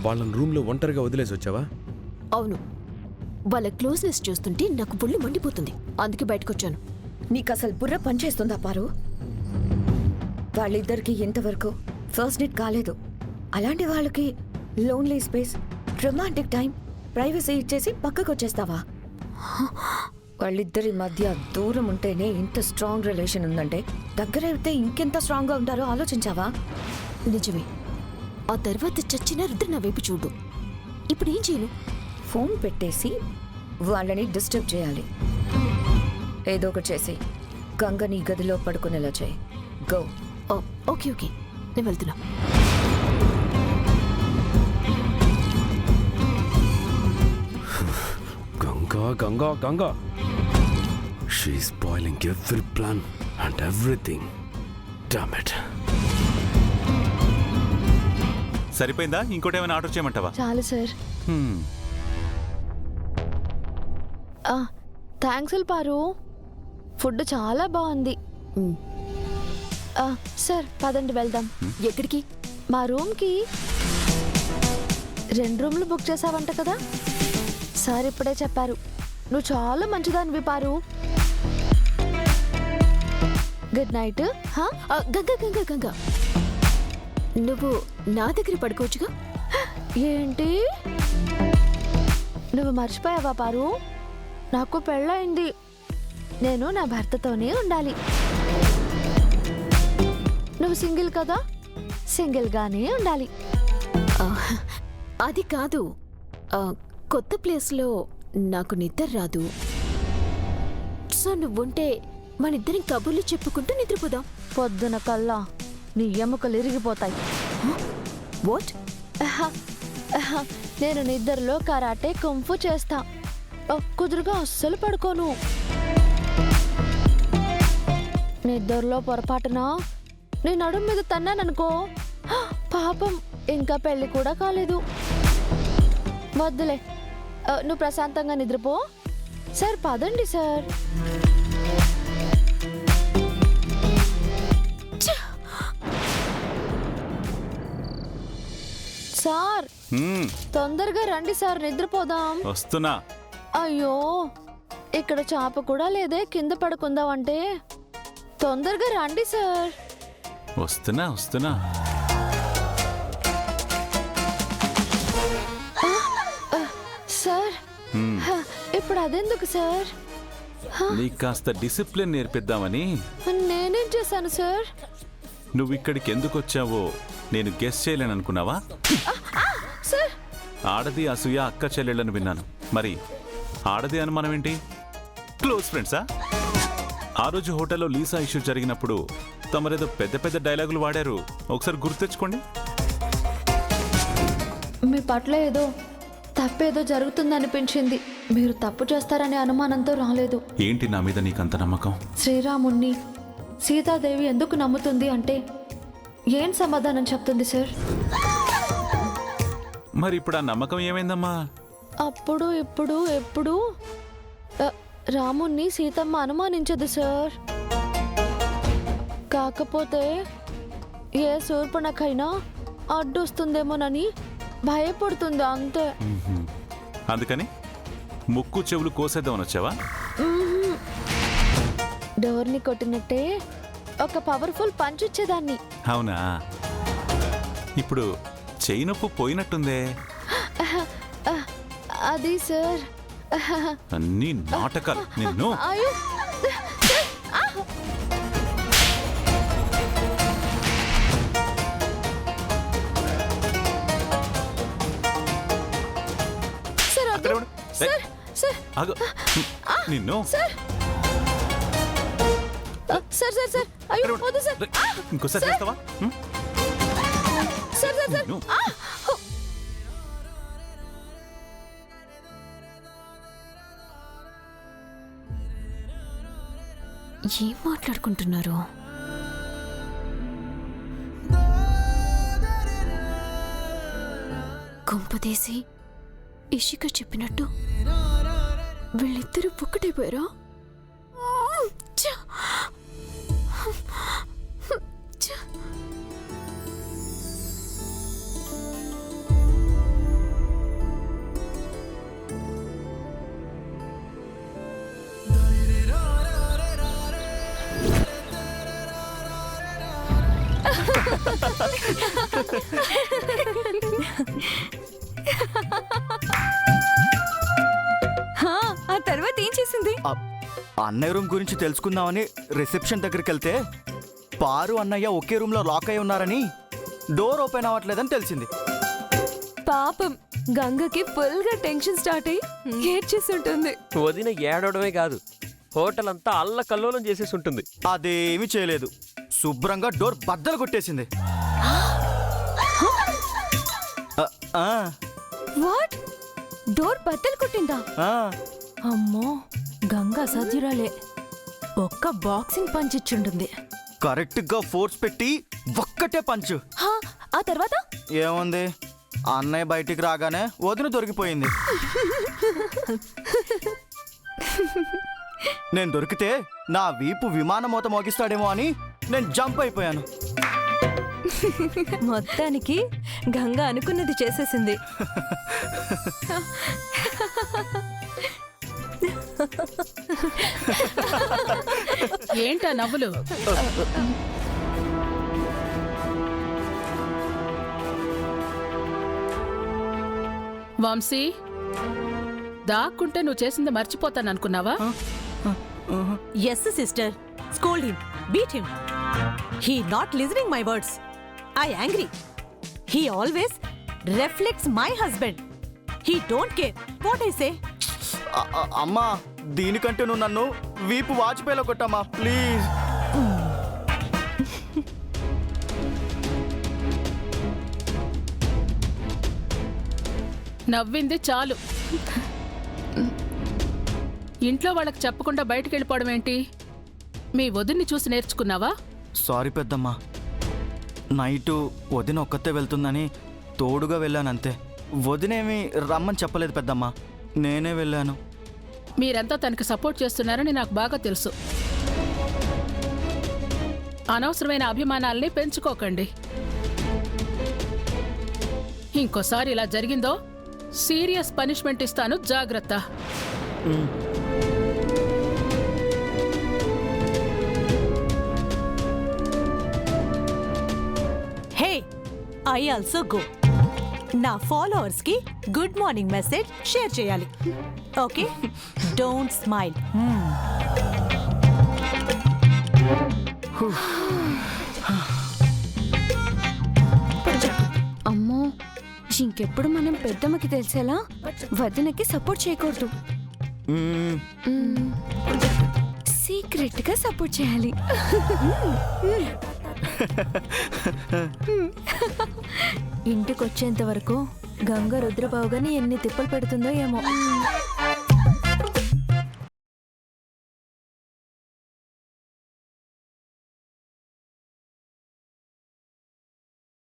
వాళ్ళని రూమ్లో ఒంటరిగా వదిలేసి వచ్చావా? అవును, వాళ్ళ క్లోజ్నెస్ చూస్తుంటే నాకు ఒళ్ళు మండిపోతుంది, అందుకే బయటకొచ్చాను. నీకు అసలు బుర్ర పనిచేస్తుందా పారు? వాళ్ళిద్దరికి ఇంతవరకు ఫస్ట్ డేట్ కాలేదు. అలాంటి వాళ్ళకి lonely space, romantic time, privacy ఇచ్చేసి పక్కకు వచ్చేస్తావా? వాళ్ళిద్దరి మధ్య దూరం ఉంటేనే ఇంత స్ట్రాంగ్ రిలేషన్ ఉందంటే దగ్గరైతే ఇంకెంత స్ట్రాంగ్గా ఉంటారో ఆలోచించావా? నిజమే. ఆ తర్వాత చచ్చిన రుద్ర నా వైపు చూడు. ఇప్పుడు ఏం చేయను? ఫోన్ పెట్టేసి వాళ్ళని డిస్టర్బ్ చేయాలి. ఏదో ఒకటి చేసి గంగని గదిలో పడుకునేలా చేయి. గో. ఓకే ఓకే, నేను వెళ్తున్నా. Ganga Ganga Ganga, she is spoiling every plan and everything. Damn it. సరిపోయిందా? ఇంకోటి ఏమైనా ఆర్డర్ చేయమంటావా? చాలు సార్. థ్యాంక్స్ పారు, ఫుడ్ చాలా బాగుంది. సార్ పదండి వెళ్దాం. ఎక్కడికి? మా రూమ్కి. 2 రూమ్లు బుక్ చేసావంట కదా సార్, ఇప్పుడే చెప్పారు. నువ్వు చాలా మంచిదానివి పారు. Good night. గంగా గంగా గంగా, నువ్వు నా దగ్గర పడుకోవచ్చుగా. ఏంటి, నువ్వు మర్చిపోయావా పారు? నాకు పెళ్ళయింది, నేను నా భర్తతోనే ఉండాలి. నువ్వు సింగిల్ కదా, సింగిల్గానే ఉండాలి. అది కాదు, కొత్త ప్లేస్లో నాకు నిద్ర రాదు. సో నువ్వుంటే మనిద్దరం కబుర్లు చెప్పుకుంటూ నిద్రపోదాం. పొద్దున కల్లా నీ ఎముకలు ఇరిగిపోతాయి. వాట్? నేను నిద్రలో కరాటే కుంఫు చేస్తా. కుదురుగా అస్సలు పడుకోను. నిద్రలో పొరపాటున నీ నడుం మీద తన్నాననుకో, పాపం ఇంకా పెళ్లి కూడా కాలేదు. వద్దులే, నువ్వు ప్రశాంతంగా నిద్రపో. సార్ పదండి సార్. సార్ తొందరగా రండి సార్, నిద్రపోదాం. వస్తున్నా. అయ్యో, ఇక్కడ చాప కూడా లేదే కింద పడుకుందామంటే. తొందరగా రండి సార్. వస్తున్నా వస్తున్నా. సార్ ఇప్పుడు అదెందుకు సార్? నీకు కాస్త డిసిప్లిన్ నేర్పిద్దామని. నేనేం చేశాను సార్? నువ్వు ఇక్కడికి ఎందుకు వచ్చావో నేను గెస్ చేయలేను అనుకున్నావా? సార్, ఆడది అసూయ అక్క చెల్లెళ్ళని విన్నాను. మరి ఆడది అనుమానం ఏంటి? క్లోజ్ ఫ్రెండ్సా? ఆ రోజు హోటల్లో లీసా ఇష్యూ జరిగినప్పుడు తమరేదో పెద్ద పెద్ద డైలాగులు వాడారు, ఒకసారి గుర్తు తెచ్చుకోండి. మీ పట్ల ఏదో తప్పేదో జరుగుతుందనిపించింది. మీరు తప్పు చేస్తారనే అనుమానంతో రాలేదు. ఏంటి నా మీద నీకంత నమ్మకం? శ్రీరాముణ్ణి సీతాదేవి ఎందుకు నమ్ముతుంది అంటే ఏం సమాధానం చెప్తుంది సార్? మరి ఇప్పుడు ఆ నమ్మకం ఏమైందమ్మా? అప్పుడు ఇప్పుడు ఎప్పుడు రాముణ్ణి సీతమ్మ అనుమానించదు సార్. కాకపోతే ఏ శూర్పణకైనా అడ్డొస్తుందేమోనని భయపడుతుంది అంతే. అందుకని ముక్కు చెవులు కోసేద్దామని వచ్చావా? డోర్ని కొట్టినట్టే ఒక పవర్ఫుల్ పంచ్ ఇచ్చేదాన్ని. అవునా? ఇప్పుడు చెయ్యి నొప్పు పోయినట్టుందే. అది సార్ అన్ని నాటకాలు. నిన్ను అయ్యో అక్కడ ఉండు. ఏయ్, ఆగు. నిన్ను సార్ సార్ సార్ సార్ అయ్యో వద్దు సార్. ఇంకోసారి చేస్తావా? సార్ సార్ సార్ నిన్ను. ఏం మాట్లాడుకుంటున్నారు? కొంపదేసి ఇషిక చెప్పినట్టు వీళ్ళిద్దరూ ఒక్కటైపోయారా? హా, ఆ తర్వాత ఏం చేసింది? అన్నయ్య రూమ్ గురించి తెలుసుకుందామని రిసెప్షన్ దగ్గరికి వెళ్తే పారు అన్నయ్య ఒకే రూమ్ లో లాక్ అయి ఉన్నారని డోర్ ఓపెన్ అవ్వట్లేదని తెలిసింది. పాపం గంగకి ఫుల్ గా టెన్షన్ స్టార్ట్ అయ్యి ఏడ్చేసి ఉంటుంది. వదిన ఏడవడమే కాదు, హోటల్ అంతా అల్లకల్లోలం చేసేసి ఉంటుంది. అదేమీ చేయలేదు, శుభ్రంగా డోర్ బద్దలు కొట్టేసింది. వాట్? డోర్ బద్దలు కొట్టిందా? అమ్మో, గంగ అసాధ్యురాలే. ఒక్క బాక్సింగ్ పంచ్ ఇచ్చుంటుంది. కరెక్ట్ గా ఫోర్స్ పెట్టి ఒక్కటే పంచు. హా, ఆ తర్వాత ఏముంది, అన్నయ్య బయటికి రాగానే వదిన దొరికిపోయింది. నేను దొరికితే నా వీపు విమానమోత మోగిస్తాడేమో అని నేను జంప్ అయిపోయాను. మొత్తానికి గంగ అనుకున్నది చేసేసింది. ఏంటా నవ్వులు? వంశీ, దాక్కుంటే నువ్వు చేసింది మర్చిపోతాననుకున్నావా? Yes, sister. Scold him. Beat him. He not listening my words. I angry. He always reflects my husband. He don't care what I say. అమ్మా, దీనికంటే నువ్వు నన్ను వీపు వాచిపోయేలా కొట్టమ్మా ప్లీజ్. నవ్వింది చాలు. ఇంట్లో వాళ్ళకి చెప్పకుండా బయటికి వెళ్ళిపోవడం ఏంటి? మీ వదిన్ని చూసి నేర్చుకున్నావా? సారీ పెద్దమ్మా, నైటు వదిన ఒక్కతే వెళ్తుందని తోడుగా వెళ్ళానంతే. వదినేమి రమ్మని చెప్పలేదు పెద్దమ్మా, నేనే వెళ్ళాను. మీరంతా తనకి సపోర్ట్ చేస్తున్నారని నాకు బాగా తెలుసు. అనవసరమైన అభిమానాల్ని పెంచుకోకండి. ఇంకోసారి ఇలా జరిగిందో సీరియస్ పనిష్మెంట్ ఇస్తాను, జాగ్రత్త. Hey, I also go. నా ఫాలోవర్స్ కి గుడ్ మార్నింగ్ మెసేజ్ షేర్ చేయాలి. Okay, don't smile. అమ్మో, ఇంకెప్పుడు మనం పెద్దమ్మకి తెలిసేలా వదినకి సపోర్ట్ చేయకూడదు. సీక్రెట్ గా సపోర్ట్ చేయాలి. ఇంటికి వచ్చేంత వరకు గంగ రుద్రబాబుగాని ఎన్ని తిప్పలు పెడుతుందో ఏమో.